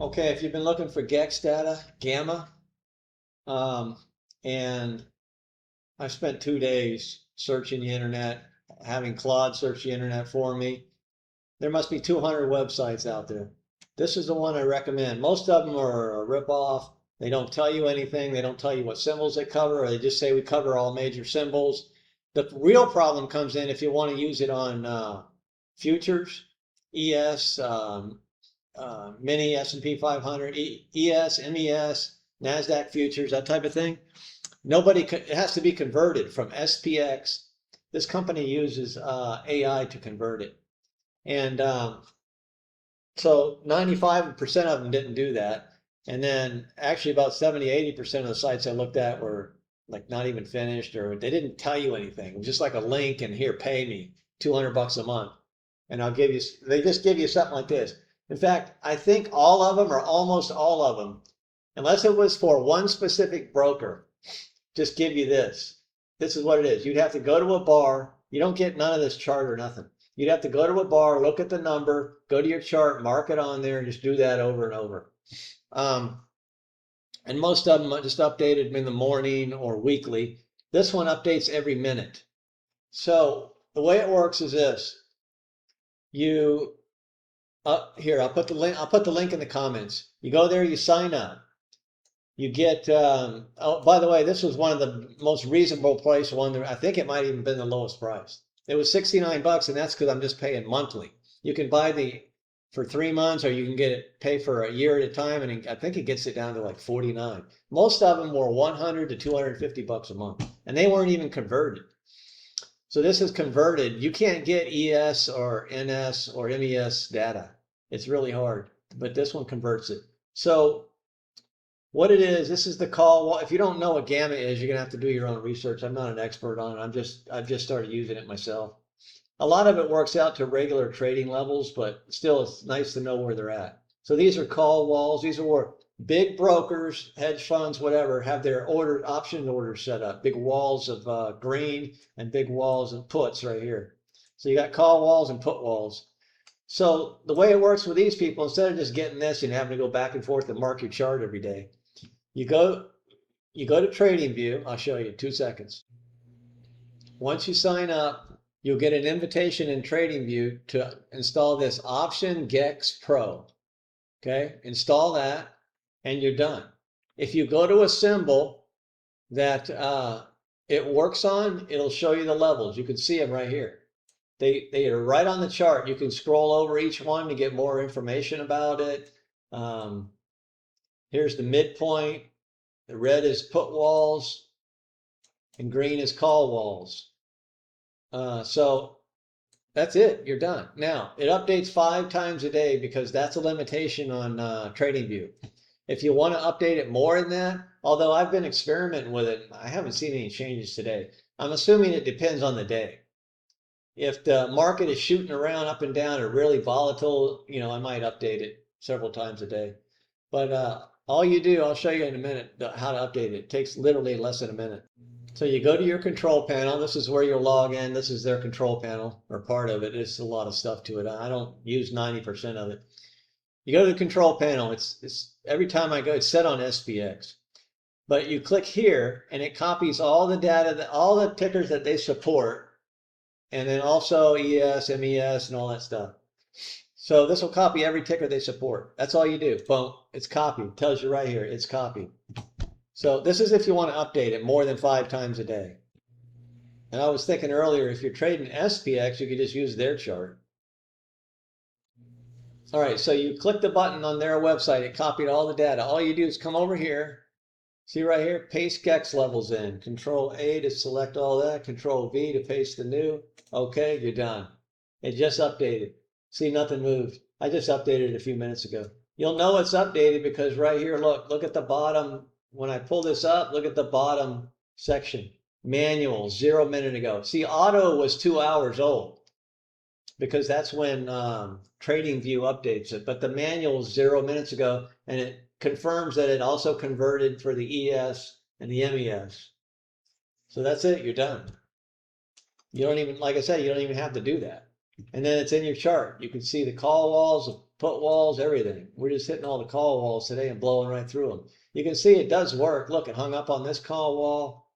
Okay, if you've been looking for GEX data, Gamma, um, and I spent 2 days searching the internet, having Claude search the internet for me. There must be 200 websites out there. This is the one I recommend. Most of them are a ripoff. They don't tell you anything. They don't tell you what symbols they cover, or they just say we cover all major symbols. The real problem comes in if you want to use it on futures, ES, mini S&P 500, ES, MES, NASDAQ futures, that type of thing. It has to be converted from SPX. This company uses AI to convert it. And so 95% of them didn't do that. And then actually about 70, 80% of the sites I looked at were like not even finished, or they didn't tell you anything. It was just like a link and here, pay me $200 a month. And they just give you something like this. In fact, I think all of them or almost all of them, unless it was for one specific broker, just give you this. This is what it is. You'd have to go to a bar. You don't get none of this chart or nothing. You'd have to go to a bar, look at the number, go to your chart, mark it on there, and just do that over and over. And most of them just updated in the morning or weekly. This one updates every minute. So the way it works is this. You here, I'll put the link in the comments. You go there, you sign up. You get, oh, by the way, this was one of the most reasonable price one. I think it might even been the lowest price. It was 69 bucks, and that's because I'm just paying monthly. You can buy for 3 months, or you can pay for a year at a time, and I think it gets it down to like 49. Most of them were 100 to 250 bucks a month, and they weren't even converted. So this is converted. You can't get ES or NS or MES data. It's really hard, but this one converts it. So what it is, this is the call. Well, if you don't know what Gamma is, you're gonna have to do your own research. I'm not an expert on it. I've just started using it myself. A lot of it works out to regular trading levels, but still it's nice to know where they're at. So these are call walls. These are where big brokers, hedge funds, whatever, have their option orders set up. Big walls of green and big walls of puts right here. So you got call walls and put walls. So the way it works with these people, instead of just getting this and having to go back and forth and mark your chart every day, you go you go to TradingView. I'll show you 2 seconds. Once you sign up, you'll get an invitation in TradingView to install this option GEX Pro. Okay, install that and you're done. If you go to a symbol that it works on, it'll show you the levels. You can see them right here. They are right on the chart. You can scroll over each one to get more information about it. Here's the midpoint. The red is put walls and green is call walls. So that's it. You're done. Now, it updates 5 times a day because that's a limitation on TradingView. If you want to update it more than that, although I've been experimenting with it, I haven't seen any changes today. I'm assuming it depends on the day. If the market is shooting around up and down or really volatile, I might update it several times a day. But all you do, I'll show you in a minute how to update it. It takes literally less than a minute. So you go to your control panel. This is where you'll log in. This is their control panel, or part of it. It's a lot of stuff to it. I don't use 90% of it. You go to the control panel. It's every time I go, it's set on SPX. But you click here, and it copies all the data, all the tickers that they support, and then also ES, MES, and all that stuff. So this will copy every ticker they support. That's all you do. Boom, it's copied. It tells you right here, it's copied. So this is if you want to update it more than 5 times a day. And I was thinking earlier, if you're trading SPX, you could just use their chart. All right, so you click the button on their website. It copied all the data. All you do is come over here. See right here, paste GEX levels in. Control A to select all that. Control V to paste the new. Okay, you're done. It just updated. See, nothing moved. I just updated it a few minutes ago. You'll know it's updated because right here, look at the bottom. When I pull this up, look at the bottom section. Manual, 0 minute ago. See, auto was 2 hours old because that's when TradingView updates it. But the manual is 0 minutes ago, and it confirms that it also converted for the ES and the MES. So that's it, you're done. You don't even, like I said, you don't even have to do that. And then it's in your chart. You can see the call walls, put walls, everything. We're just hitting all the call walls today and blowing right through them. You can see it does work. Look, it hung up on this call wall,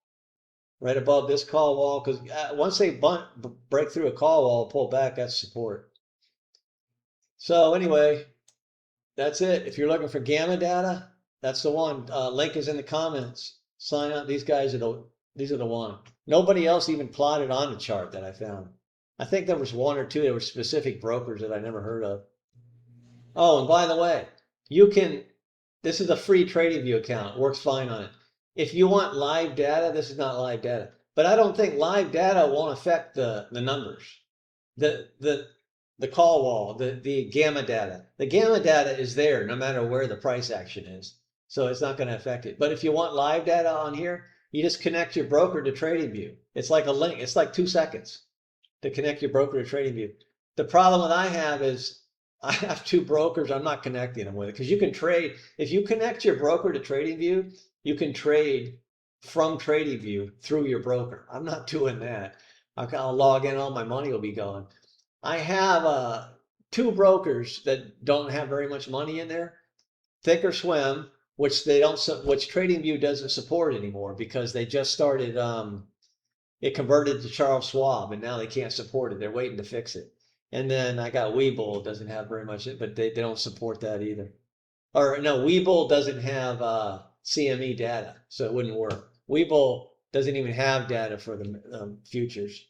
right above this call wall, because once they break through a call wall, pull back, that's support. So anyway, that's it. If you're looking for gamma data, that's the one. Link is in the comments. Sign up. These are the one. Nobody else even plotted on the chart that I found. I think there was one or two. There were specific brokers that I never heard of. Oh, and by the way, this is a free TradingView account. Works fine on it. If you want live data, this is not live data. But I don't think live data won't affect the numbers. The call wall, the gamma data. The gamma data is there no matter where the price action is. So it's not going to affect it. But if you want live data on here, you just connect your broker to TradingView. It's like a link. It's like 2 seconds to connect your broker to TradingView. The problem that I have is I have 2 brokers. I'm not connecting them with it because you can trade. If you connect your broker to TradingView, you can trade from TradingView through your broker. I'm not doing that. I'll log in, all my money will be gone. I have 2 brokers that don't have very much money in there. Thinkorswim, which TradingView doesn't support anymore because they just started. It converted to Charles Schwab, and now they can't support it. They're waiting to fix it. And then I got Webull, doesn't have very much, but they don't support that either. Or no, Webull doesn't have CME data, so it wouldn't work. Webull doesn't even have data for the futures.